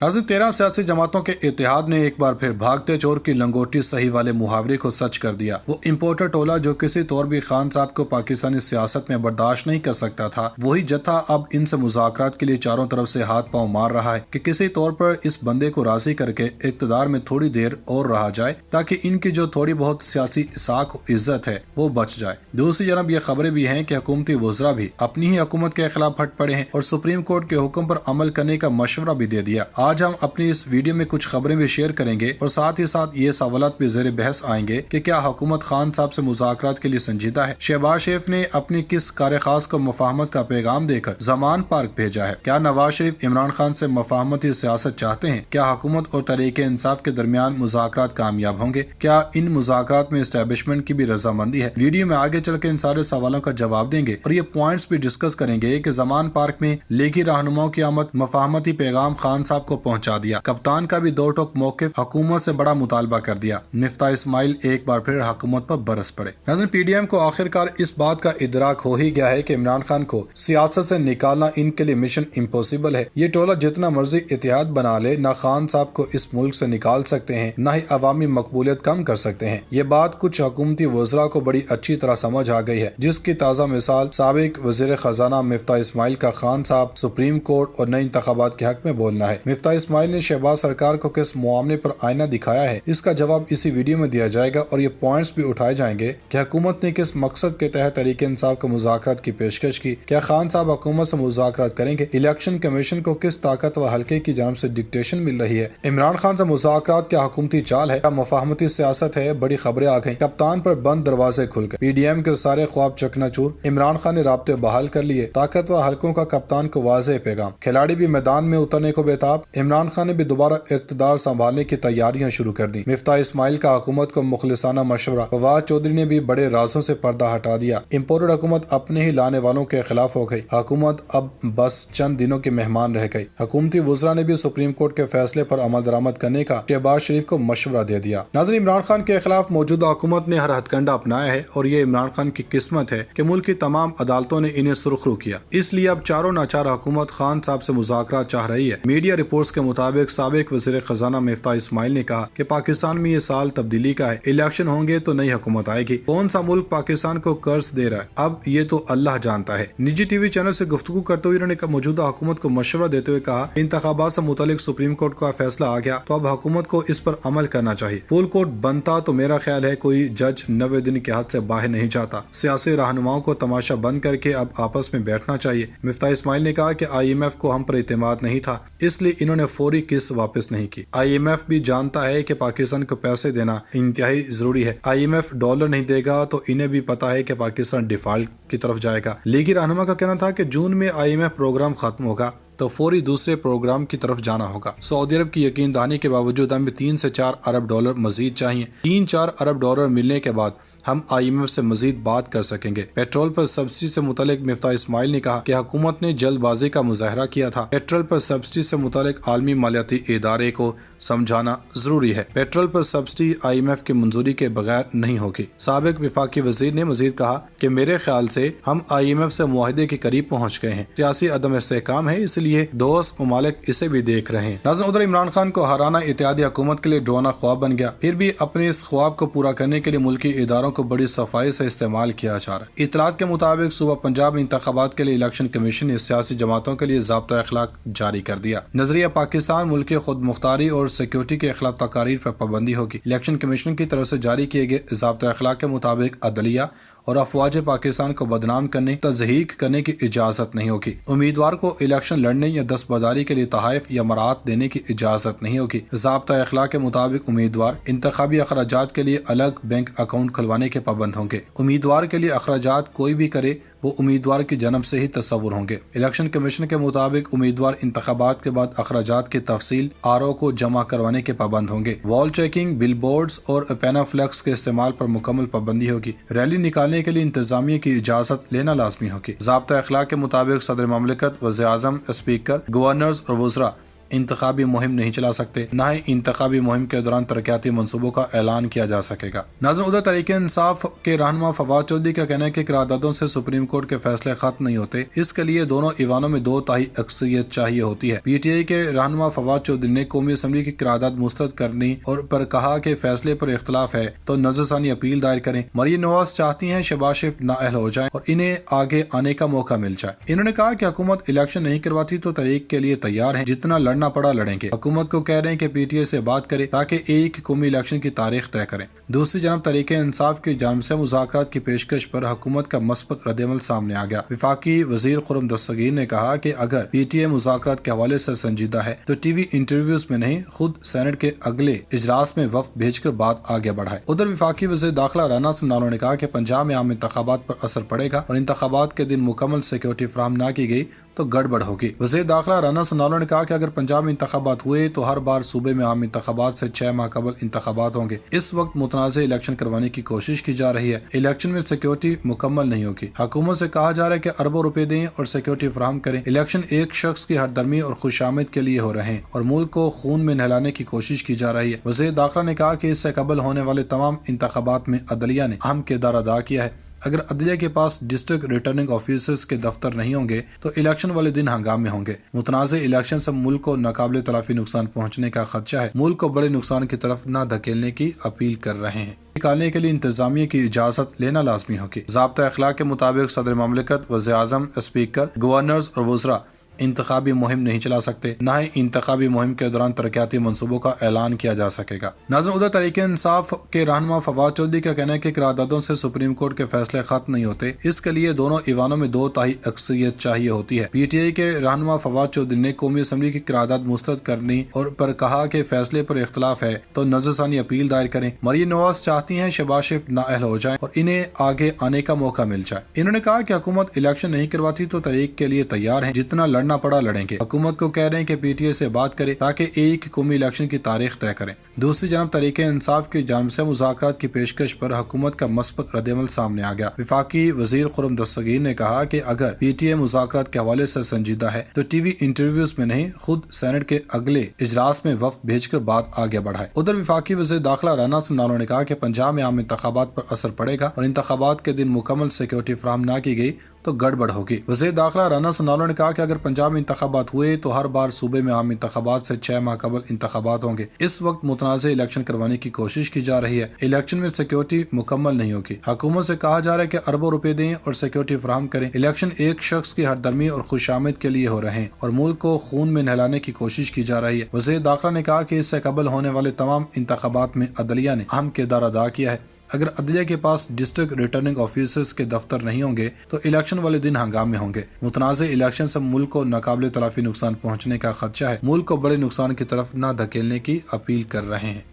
नाज़रीन, 13 सियासी जमातों के इत्तेहाद ने एक बार फिर भागते चोर की लंगोटी सही वाले मुहावरे को सच कर दिया। वो इम्पोर्टर टोला जो किसी तौर भी खान साहब को पाकिस्तानी सियासत में बर्दाश्त नहीं कर सकता था, वही जत्था अब इनसे मुज़ाकरात के लिए चारों तरफ से हाथ पांव मार रहा है कि किसी तौर पर इस बंदे को राजी करके इक़्तिदार में थोड़ी देर और रहा जाए ताकि इनकी जो थोड़ी बहुत सियासी साख इज्जत है वो बच जाए। दूसरी जानब ये खबरें भी हैं कि हुकूमती वज़रा भी अपनी ही हुकूमत के खिलाफ हट पड़े हैं और सुप्रीम कोर्ट के हुक्म पर अमल करने का मशवरा भी दे दिया। आज हम अपनी इस वीडियो में कुछ खबरें भी शेयर करेंगे और साथ ही साथ ये सवालात भी ज़ेर बहस आएंगे कि क्या हुकूमत खान साहब से मुज़ाकरात के लिए संजीदा है। शहबाज शरीफ ने अपनी किस कार खास को मफाहमत का पैगाम देकर जमान पार्क भेजा है। क्या नवाज शरीफ इमरान खान से मफाहमती सियासत चाहते हैं। क्या हुकूमत और तहरीक इंसाफ के दरमियान मुज़ाकरात कामयाब होंगे। क्या इन मुज़ाकरात में एस्टेब्लिशमेंट की भी रजामंदी है। वीडियो में आगे चल के इन सारे सवालों का जवाब देंगे और ये पॉइंट्स भी डिस्कस करेंगे कि जमान पार्क में लीगी रहनुमाओं की आमद मफाहमती पैगाम खान साहब को पहुंचा दिया। कप्तान का भी दो टोक मौक़िफ़ हुकूमत से बड़ा मुतालबा कर दिया। मिफ्ता इस्माइल एक बार फिर हुकूमत पर बरस पड़े। नाज़रीन, पीडीएम को आखिरकार इस बात का इदराक हो ही गया है कि इमरान खान को सियासत से निकालना इनके लिए मिशन इम्पॉसिबल है। ये टोला जितना मर्जी इत्तेहाद बना ले, ना खान साहब को इस मुल्क से निकाल सकते हैं, ना ही अवामी मकबूलियत कम कर सकते हैं। ये बात कुछ हुकूमती वज़रा को बड़ी अच्छी तरह समझ आ गई है, जिसकी ताज़ा मिसाल साबिक वज़ीर खजाना मिफ्ता इस्माइल का खान साहब सुप्रीम कोर्ट और नए इंतखाबात के हक में बोलना है। मिफ्ता इस्माइल ने शहबाज सरकार को किस मामले पर आईना दिखाया है, इसका जवाब इसी वीडियो में दिया जाएगा और ये पॉइंट्स भी उठाए जाएंगे कि हुकूमत ने किस मकसद के तहत तहरीक इंसाफ को मुज़ाकरात की पेशकश की। क्या खान साहब हुकूमत से मुज़ाकरात करेंगे। इलेक्शन कमीशन को किस ताकत व हल्के की जानब से डिक्टेशन मिल रही है। इमरान खान से मुज़ाकरात क्या हुकूमती चाल है, क्या मुफाहमती सियासत है। बड़ी खबरें आ गई। कप्तान पर बंद दरवाजे खुल गए। पीडीएम के सारे ख्वाब चकनाचूर। इमरान खान ने राब्ते बहाल कर लिए। ताकतवर हल्कों का कप्तान को वाज़ेह पैगाम। खिलाड़ी भी मैदान में उतरने को बेताब। इमरान खान ने भी दोबारा इक़्तिदार संभालने की तैयारियां शुरू कर दी। मिफ्ता इस्माइल का हुकूमत को मुखलिसाना मशवरा। फवाद चौधरी ने भी बड़े राजों से पर्दा हटा दिया। इम्पोर्टेड हुकूमत अपने ही लाने वालों के खिलाफ हो गई। हुकूमत अब बस चंद दिनों की मेहमान रह गई। हुकूमती वज़रा ने भी सुप्रीम कोर्ट के फैसले पर अमल दरामद करने का शहबाज शरीफ को मशवरा दे दिया। नाज़रीन, इमरान खान के खिलाफ मौजूदा हुकूमत ने हर हथकंडा अपनाया है और ये इमरान खान की किस्मत है कि मुल्क की तमाम अदालतों ने इन्हें सुरखरू किया। इसलिए अब चारों नाचार हुकूमत खान साहब से मुज़ाकरात चाह रही है। मीडिया रिपोर्ट्स के मुताबिक साबिक वज़ीर खजाना मिफ्ता इस्माइल ने कहा कि पाकिस्तान में ये साल तब्दीली का है। इलेक्शन होंगे तो नई हुकूमत आएगी। कौन सा मुल्क पाकिस्तान को कर्ज दे रहा है, अब ये तो अल्लाह जानता है। निजी टीवी चैनल से गुफ्तगू करते हुए उन्होंने मौजूदा हुकूमत को मशवरा देते हुए कहा, इंतखाबात से मुतालिक सुप्रीम कोर्ट का फैसला आ गया तो अब हुकूमत को इस पर अमल करना चाहिए। फुल कोर्ट बनता तो मेरा ख्याल है कोई जज 90 दिन के हाथ से बाहर नहीं जाता। सियासी रहनुमाओं को तमाशा बंद करके अब आपस में बैठना चाहिए। मिफ्ता इस्माइल ने कहा कि IMF को हम पर इत्मीनान नहीं था, इसलिए इन्होंने फौरी किस्त वापस नहीं की। IMF भी जानता है कि पाकिस्तान को पैसे देना इंतहाई जरूरी है। IMF डॉलर नहीं देगा तो इन्हें भी पता है कि पाकिस्तान डिफॉल्ट की तरफ जाएगा। लीगी रहनुमा का कहना था कि जून में IMF प्रोग्राम खत्म होगा तो फौरी दूसरे प्रोग्राम की तरफ जाना होगा। सऊदी अरब की यकीन दहानी के बावजूद हमें 3 से 4 अरब डॉलर मजीद चाहिए। 3-4 अरब डॉलर मिलने के बाद हम IMF से मजीद बात कर सकेंगे। पेट्रोल पर सब्सिडी से मुतालिक मिफ्ता इस्माइल ने कहा कि हुकूमत ने जल्दबाजी का मुजाहरा किया था। पेट्रोल पर सब्सिडी से मुतालिक आलमी मालियाती इदारे को समझाना जरूरी है। पेट्रोल पर सब्सिडी IMF की मंजूरी के बगैर नहीं होगी। साबिक विफाकी वजीर ने मजीद कहा कि मेरे ख्याल से हम IMF से मुआहदे के करीब पहुँच गए हैं। सियासी अदम इस्तेहकाम है, इसलिए दोस्त ममालिक इसे भी देख रहे हैं। नाज़रीन, उधर इमरान खान को हराना इत्तेहादी हुकूमत के लिए डरावना ख्वाब बन गया। फिर भी अपने इस ख्वाब को पूरा करने के लिए मुल्की इदारों को बड़ी सफाई से इस्तेमाल किया जा रहा है। इतलात के मुताबिक सूबा पंजाब में इंतखाबात के लिए इलेक्शन कमीशन ने सियासी जमातों के लिए ज़ाब्ता अखलाक जारी कर दिया। नजरिया पाकिस्तान मुल्क की खुद मुख्तारी और सिक्योरिटी के खिलाफ तकारीर पर पाबंदी होगी। इलेक्शन कमीशन की तरफ से जारी किए गए ज़ाब्ता अखलाक के मुताबिक अदलिया और अफवाज पाकिस्तान को बदनाम करने, तज़हीक करने की इजाज़त नहीं होगी। उम्मीदवार को इलेक्शन लड़ने या दस्तबरदारी के लिए तहाइफ या मराहत देने की इजाज़त नहीं होगी। ज़ाब्ता अखलाक के मुताबिक उम्मीदवार इंतखाबी अखराजात के लिए अलग बैंक अकाउंट खुलवाने के पाबंद होंगे। उम्मीदवार के लिए अखराजात कोई भी करे वो उम्मीदवार की जन्म से ही तस्वुर होंगे। इलेक्शन कमीशन के मुताबिक उम्मीदवार इंतखाबात के बाद अखराजात की तफसील RO को जमा करवाने के पाबंद होंगे। वॉल चेकिंग, बिल बोर्ड्स और पैनाफ्लेक्स के इस्तेमाल पर मुकम्मल पाबंदी होगी। रैली निकालने के लिए इंतजामिया की इजाजत लेना लाजमी होगी। ज़ाब्ता अखलाक के मुताबिक सदर ममलिकत, वज़ीर आज़म, स्पीकर, गवर्नर्स और वज़रा इंतखाबी मुहिम नहीं चला सकते, न ही इंतखाबी मुहिम के दौरान तरक्याती मनसूबों का ऐलान किया जा सकेगा। नाज़रीन, उधर तहरीक इंसाफ के रहनुमा फवाद चौधरी का कहना है कि करारदादों से सुप्रीम कोर्ट के फैसले खत्म नहीं होते, इसके लिए दोनों ईवानों में 2/3 अक्सरियत चाहिए होती है। PTI के रहनुमा फवाद चौधरी ने कौमी असम्बली की करारदाद मुस्तरद करनी और पर कहा कि फैसले पर इख्तलाफ है तो नजरसानी अपील दायर करें। मरियम नवाज चाहती हैं शहबाज शरीफ नाअहल हो जाए और इन्हें आगे आने का मौका मिल जाए। इन्होंने कहा कि हुकूमत इलेक्शन नहीं करवाती तो तहरीक के लिए तैयार है, जितना लड़ना पड़ा लड़ेंगे। हुकूमत को कह रहे हैं कि PTI से बात करे ताकि एक कौमी इलेक्शन की तारीख तय करें। दूसरी जानब तहरीक इंसाफ की जानिब से मुज़ाकरात की पेशकश पर हुकूमत का मस्बत रद्दअमल सामने आ गया। वफाकी वजीर खुर्रम दस्तगीर ने कहा कि अगर PTI मुज़ाकरात के हवाले से संजीदा है तो TV इंटरव्यूज में नहीं, खुद सेनेट के अगले इजलास में वफ्द भेजकर बात आगे बढ़ाए। उधर वफाकी वज़ीर दाखिला राना सनालो ने कहा कि पंजाब में आम इंतखाबात पर असर पड़ेगा और इंतखाबात के दिन मुकम्मल सिक्योरिटी फराहम न की गई तो गड़बड़ होगी। वज़ीर दाखिला राना सनालो ने कहा कि अगर पंजाब में इंतखाबात हुए तो हर बार सूबे में आम इंतखाबात से 6 माह कबल इंतखाबात होंगे। इस वक्त मुतनाज़ इलेक्शन करवाने की कोशिश की जा रही है। इलेक्शन में सिक्योरिटी मुकम्मल नहीं होगी। हुकूमत से कहा जा रहा है कि अरबों रुपए दें और सिक्योरिटी फराहम करें। इलेक्शन एक शख्स की हरदर्मी और खुशामद के लिए हो रहे हैं और मुल्क को खून में नहलाने की कोशिश की जा रही है। वज़ीर दाखिला ने कहा कि इससे कबल होने वाले तमाम इंतखाबात में अदलिया ने अहम किरदार अदा किया है। अगर अदलिया के पास डिस्ट्रिक्ट रिटर्निंग ऑफिसर्स के दफ्तर नहीं होंगे तो इलेक्शन वाले दिन हंगामे होंगे। मुतनाज़े इलेक्शन से मुल्क को नाकाबिले तलाफी नुकसान पहुँचने का खदशा है। मुल्क को बड़े नुकसान की तरफ न धकेलने की अपील कर रहे हैं। निकालने के लिए इंतजामिया की इजाजत लेना लाजमी होगी। ज़ाब्ता अखलाक के मुताबिक सदर ममलिकत, वज़ीर आज़म, स्पीकर, गवर्नर्स और वज़रा इंतखाबी मुहिम नहीं चला सकते, न ही इंतखाबी मुहिम के दौरान तरक्याती मनसूबों का ऐलान किया जा सकेगा। नाज़रीन, उधर तहरीक इंसाफ के रहनुमा फवाद चौधरी का कहना है कि करारदादों से सुप्रीम कोर्ट के फैसले खत्म नहीं होते, इसके लिए दोनों ईवानों में 2/3 अक्सरियत चाहिए होती है। PTI के रहनुमा फवाद चौधरी ने कौमी असम्बली की करारदाद मुस्तरद करनी और पर कहा कि फैसले पर इख्तलाफ है तो नजरसानी अपील दायर करें। मरियम नवाज चाहती हैं शहबाज शरीफ नाअहल हो जाए और इन्हें आगे आने का मौका मिल जाए। इन्होंने कहा कि हुकूमत इलेक्शन नहीं करवाती तो तहरीक के लिए तैयार है, जितना लड़ना पड़ा लड़ेंगे। हुकूमत को कह रहे हैं कि PTI से बात करे ताकि एक कौमी इलेक्शन की तारीख तय करें। दूसरी जानब तहरीक इंसाफ की जानिब से मुज़ाकरात की पेशकश पर हुकूमत का मस्बत रद्दअमल सामने आ गया। वफाकी वजीर खुर्रम दस्तगीर ने कहा कि अगर PTI मुज़ाकरात के हवाले से संजीदा है तो TV इंटरव्यूज में नहीं, खुद सेनेट के अगले इजलास में वफ्द भेजकर बात आगे बढ़ाए। उधर वफाकी वज़ीर दाखिला राना सनालो ने कहा कि पंजाब में आम इंतखाबात पर असर पड़ेगा और इंतखाबात के दिन मुकम्मल सिक्योरिटी फराहम न की गई तो गड़बड़ होगी। वज़ीर दाखिला राना सनालो ने कहा कि अगर पंजाब में इंतखाबात हुए तो हर बार सूबे में आम इंतखाबात से 6 माह कबल इंतखाबात होंगे। इस वक्त मुतनाज़े इलेक्शन करवाने की कोशिश की जा रही है। इलेक्शन में सिक्योरिटी मुकम्मल नहीं होगी। हुकूमत से कहा जा रहा है कि अरबों रुपए दें और सिक्योरिटी फराहम करें। इलेक्शन एक शख्स की हरदर्मी और खुशामद के लिए हो रहे हैं और मुल्क को खून में नहलाने की कोशिश की जा रही है। वज़ीर दाखिला ने कहा कि इससे कबल होने वाले तमाम इंतखाबात में अदलिया ने अहम किरदार अदा किया है। अगर अदलिया के पास डिस्ट्रिक्ट रिटर्निंग ऑफिसर्स के दफ्तर नहीं होंगे तो इलेक्शन वाले दिन हंगामे होंगे। मुतनाज़े इलेक्शन से मुल्क को नाकाबिले तलाफी नुकसान पहुँचने का खदशा है। मुल्क को बड़े नुकसान की तरफ न धकेलने की अपील कर रहे हैं।